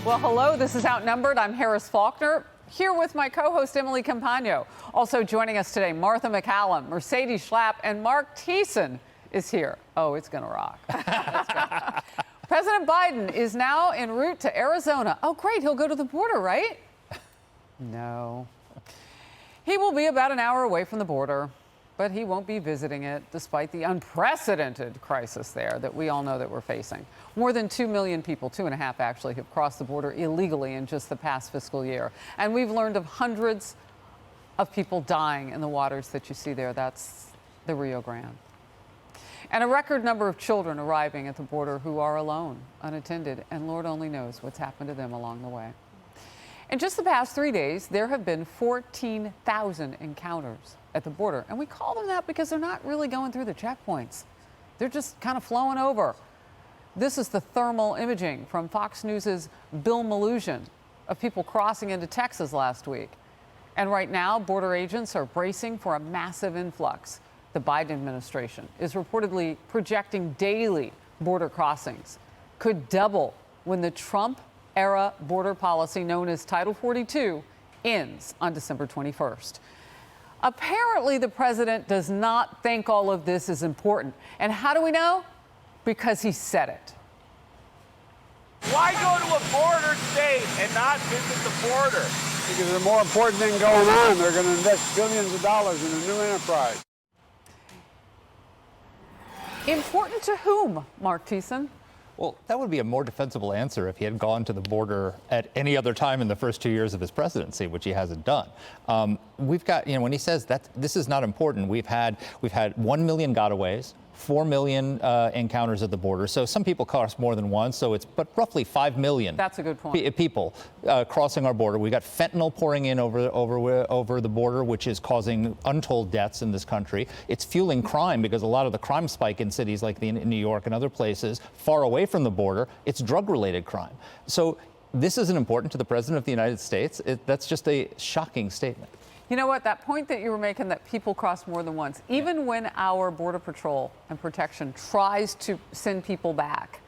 Well, hello, this is Outnumbered. I'm Harris Faulkner, here with my co-host Emily Campagno. Also joining us today, Martha McCallum, Mercedes Schlapp, and Mark Thiessen is here. Oh, it's going to rock. President Biden is now en route to Arizona. Oh, great, he'll go to the border, right? No. He will be about an hour away from the border, but he won't be visiting it despite the unprecedented crisis there that we all know that we're facing. More than 2 million people, 2.5 actually, have crossed the border illegally in just the past fiscal year. And we've learned of hundreds of people dying in the waters that you see there. That's the Rio Grande. And a record number of children arriving at the border who are alone, unattended, and Lord only knows what's happened to them along the way. In just the past 3 days, there have been 14,000 encounters at the border. And we call them that because they're not really going through the checkpoints. They're just kind of flowing over. This is the thermal imaging from Fox News's Bill Maloogian of people crossing into Texas last week. And right now, border agents are bracing for a massive influx. The Biden administration is reportedly projecting daily border crossings could double when the Trump-era border policy known as Title 42 ends on December 21st. Apparently, the president does not think all of this is important. And how do we know? Because he said it. Why go to a border state and not visit the border? Because there's a more important thing going on. They're going to invest billions of dollars in a new enterprise. Important to whom, Mark Thiessen? Well, that would be a more defensible answer if he had gone to the border at any other time in the first 2 years of his presidency, which he hasn't done. We've got, when he says that this is not important, we've had 1 million gotaways, 4 million encounters at the border. So some people cross more than once. But roughly 5 million. That's a good point. People crossing our border. We got fentanyl pouring in over the border, which is causing untold deaths in this country. It's fueling crime because a lot of the crime spike in cities like in New York and other places far away from the border, it's drug-related crime. So this isn't important to the president of the United States. That's just a shocking statement. You know what, that point that you were making that people cross more than once, even when our Border Patrol and Protection tries to send people back,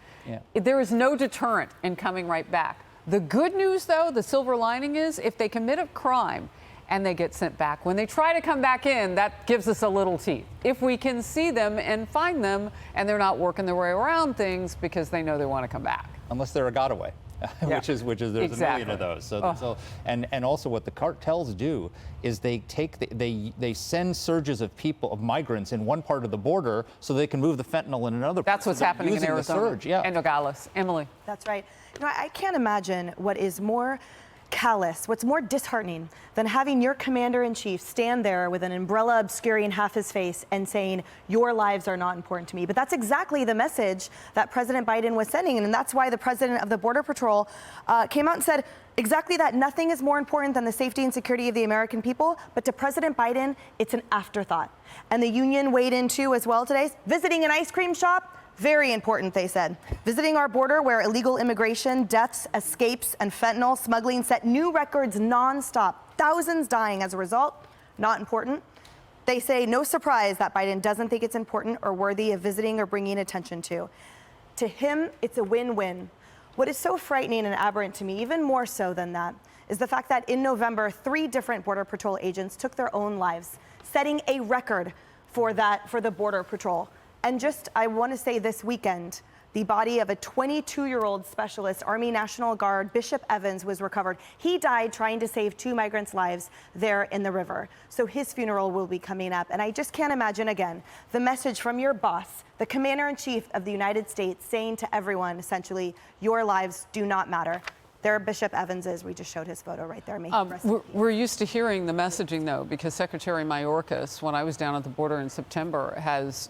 there is no deterrent in coming right back. The good news, though, the silver lining is if they commit a crime and they get sent back, when they try to come back in, that gives us a little teeth. If we can see them and find them and they're not working their way around things because they know they want to come back. Unless they're a gotaway. Which is there's exactly. a million of those. So and also what the cartels do is they send surges of migrants in one part of the border so they can move the fentanyl in another. That's what's happening in Arizona and Nogales. Emily. That's right. I can't imagine what is more callous, what's more disheartening than having your commander-in-chief stand there with an umbrella obscuring half his face and saying, your lives are not important to me. But that's exactly the message that President Biden was sending. And that's why the president of the Border Patrol came out and said exactly that. Nothing is more important than the safety and security of the American people. But to President Biden, it's an afterthought. And the union weighed in too as well today. Visiting an ice cream shop, very important, they said. Visiting our border where illegal immigration, deaths, escapes, and fentanyl smuggling set new records nonstop. Thousands dying as a result. Not important. They say no surprise that Biden doesn't think it's important or worthy of visiting or bringing attention to. To him, it's a win-win. What is so frightening and aberrant to me, even more so than that, is the fact that in November, 3 different Border Patrol agents took their own lives, setting a record for the Border Patrol. And just, I want to say this weekend, the body of a 22-year-old specialist, Army National Guard, Bishop Evans, was recovered. He died trying to save 2 migrants' lives there in the river. So his funeral will be coming up. And I just can't imagine, again, the message from your boss, the Commander-in-Chief of the United States, saying to everyone, essentially, your lives do not matter. There Bishop Evans is. We just showed his photo right there. We're used to hearing the messaging, though, because Secretary Mayorkas, when I was down at the border in September, has,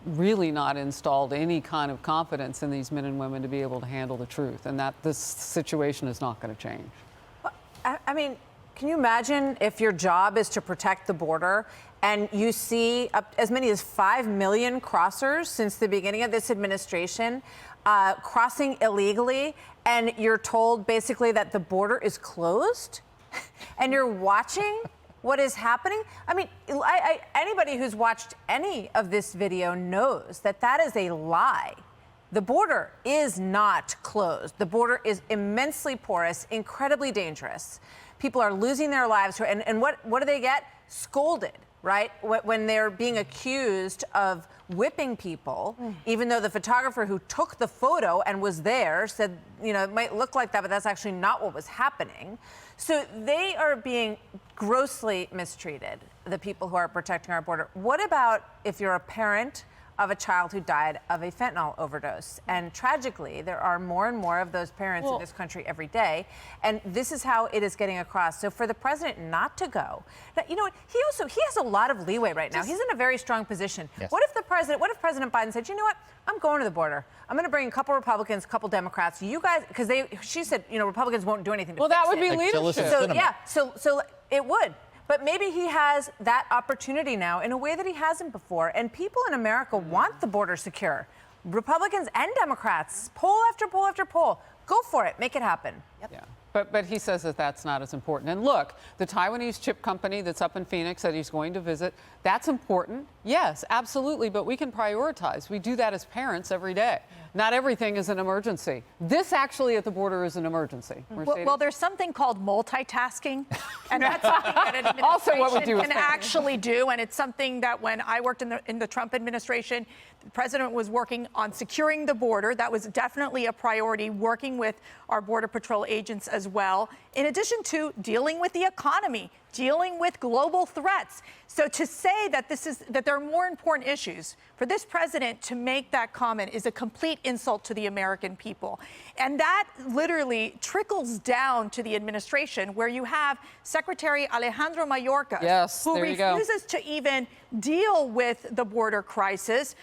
really not installed any kind of confidence in these men and women to be able to handle the truth, and that this situation is not going to change. I mean, can you imagine if your job is to protect the border and you see as many as 5 million crossers since the beginning of this administration crossing illegally, and you're told basically that the border is closed and you're watching what is happening? I mean, anybody who's watched any of this video knows that that is a lie. the border is not closed. The border is immensely porous, incredibly dangerous. People are losing their lives. And what do they get? Scolded, right? When they're being accused of whipping people, even though the photographer who took the photo and was there said, you know, it might look like that, but that's actually not what was happening. So they are being grossly mistreated, the people who are protecting our border. What about if you're a parent of a child who died of a fentanyl overdose? And tragically, there are more and more of those parents in this country every day. And this is how it is getting across. So for the president not to go, now, you know what? He has a lot of leeway right now. He's in a very strong position. Yes. What if President Biden said, you know what? I'm going to the border. I'm going to bring a couple Republicans, a couple Democrats. You guys, because she said, you know, Republicans won't do anything to Well, fix that would be it. leadership. So yeah, so it would. But maybe he has that opportunity now in a way that he hasn't before. And people in America want the border secure. Republicans and Democrats, poll after poll after poll. Go for it. Make it happen. Yep. Yeah. But he says that that's not as important. And look, the Taiwanese chip company that's up in Phoenix that he's going to visit, that's important. Yes, absolutely. But we can prioritize. We do that as parents every day. Not everything is an emergency. This actually at the border is an emergency. Well, there's something called multitasking, and that's something that an Also what we do administration as can parents. actually do, and it's something that when I worked in the Trump administration, the president was working on securing the border. That was definitely a priority, working with our Border Patrol agents as well, in addition to dealing with the economy, dealing with global threats. So to say that there are more important issues, for this president to make that comment is a complete insult to the American people. And that literally trickles down to the administration, where you have Secretary Alejandro Mayorkas, Yes, who there you go. refuses to even deal with the border crisis,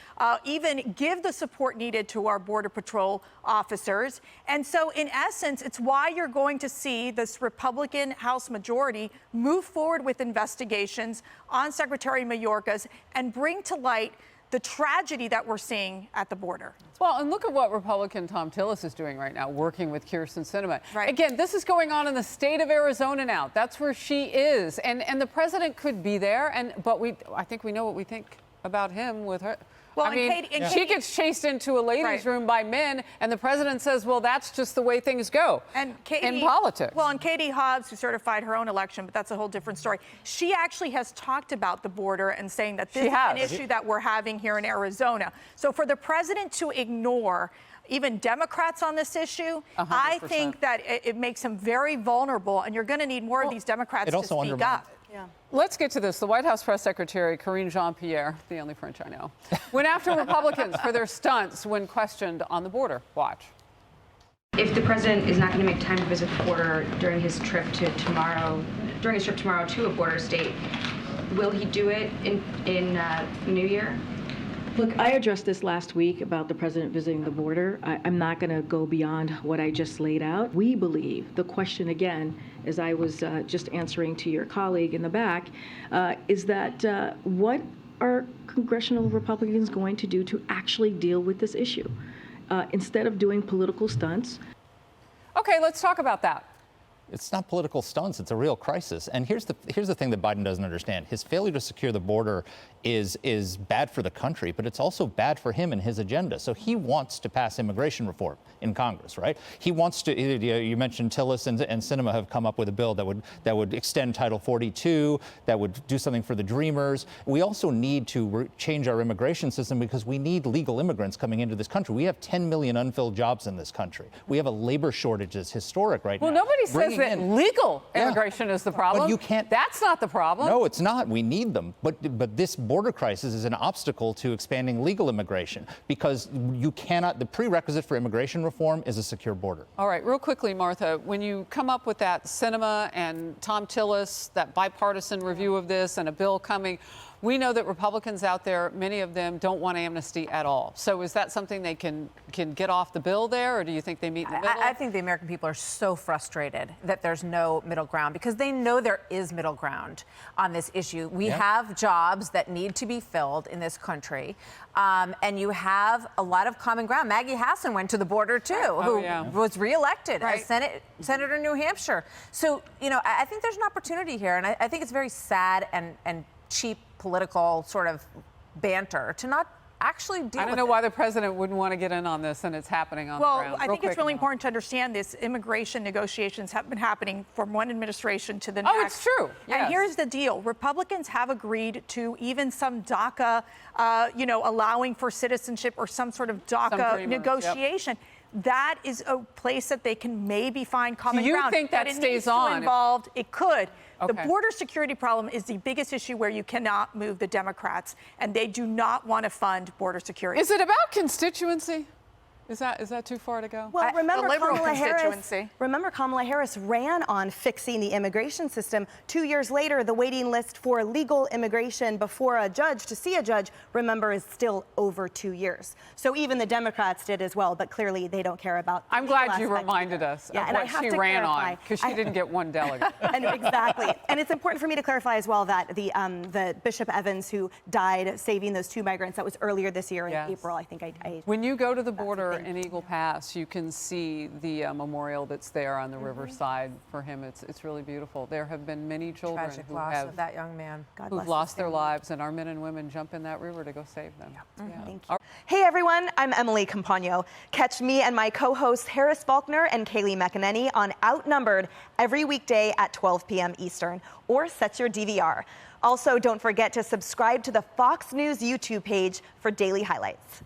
even give the support needed to our Border Patrol officers. And so, in essence, it's why you're going to see this Republican House majority move forward with investigations on Secretary Mayorkas and bring to light the tragedy that we're seeing at the border. Well, and look at what Republican Tom Tillis is doing right now, working with Kyrsten Sinema. Right. Again, this is going on in the state of Arizona now. That's where she is. And the president could be there, but I think we know what we think about him with her. Well, I and mean, Katie- she gets chased into a ladies' Right. room by men, and the president says, well, that's just the way things go And Katie, in politics. Well, and Katie Hobbs, who certified her own election, but that's a whole different story. She actually has talked about the border and saying that this is an issue that we're having here in Arizona. So for the president to ignore even Democrats on this issue, 100%. I think that it makes him very vulnerable, and you're going to need more of these Democrats to speak up. Yeah. Let's get to this. The White House press secretary, Karine Jean-Pierre, the only French I know, went after Republicans for their stunts when questioned on the border. Watch. If the president is not going to make time to visit the border during his trip tomorrow to a border state, will he do it in New Year? Look, I addressed this last week about the president visiting the border. I'm not going to go beyond what I just laid out. We believe the question, again, as I was just answering to your colleague in the back, is that what are congressional Republicans going to do to actually deal with this issue instead of doing political stunts? Okay, let's talk about that. It's not political stunts. It's a real crisis. And here's the thing that Biden doesn't understand. His failure to secure the border is bad for the country, but it's also bad for him and his agenda. So he wants to pass immigration reform in Congress, right? He wants to. You mentioned Tillis and Sinema have come up with a bill that would extend Title 42, that would do something for the Dreamers. We also need to change our immigration system because we need legal immigrants coming into this country. We have 10 million unfilled jobs in this country. We have a labor shortage that's historic right now. Well, nobody says that legal immigration is the problem. But you can't. That's not the problem. No, it's not. We need them. But this border crisis is an obstacle to expanding legal immigration because you cannot. The prerequisite for immigration reform is a secure border. All right, real quickly, Martha, when you come up with that Sinema and Tom Tillis, that bipartisan review of this and a bill coming, we know that Republicans out there, many of them don't want amnesty at all. So is that something they can get off the bill there, or do you think they meet in the middle? I think the American people are so frustrated that there's no middle ground because they know there is middle ground on this issue. We have jobs that need to be filled in this country, and you have a lot of common ground. Maggie Hassan went to the border too, who was reelected as Senator in New Hampshire. So, I think there's an opportunity here, and I think it's very sad and cheap political sort of banter to not actually deal with it. I don't know why the president wouldn't want to get in on this, and it's happening on the ground. Well, I think it's really important to understand this. Immigration negotiations have been happening from one administration to the next. Oh, it's true. Yes. And here's the deal. Republicans have agreed to even some DACA, allowing for citizenship or some sort of DACA negotiation. Yep. That is a place that they can maybe find common ground. Do you think that it stays needs on? To involved, it could. Okay. The border security problem is the biggest issue where you cannot move the Democrats, and they do not want to fund border security. Is it about constituency? Is that too far to go? Well, remember Kamala Harris ran on fixing the immigration system. 2 years later, the waiting list for legal immigration before a judge to see a judge, remember, is still over 2 years. So even the Democrats did as well, but clearly they don't care about. I'm glad you reminded us of what she ran on, because she didn't get one delegate. Exactly. And it's important for me to clarify as well that the Bishop Evans who died saving those 2 migrants, that was earlier this year in April. I think I when you go to the border in Eagle Pass, you can see the memorial that's there on the riverside for him. It's really beautiful. There have been many children Tragic who loss have of that young man. who've lost their lives, and our men and women jump in that river to go save them. Thank you. Hey everyone, I'm Emily Campagno. Catch me and my co-hosts Harris Faulkner and Kaylee McEnany on Outnumbered every weekday at 12 p.m. Eastern, or set your DVR. Also, don't forget to subscribe to the Fox News YouTube page for daily highlights.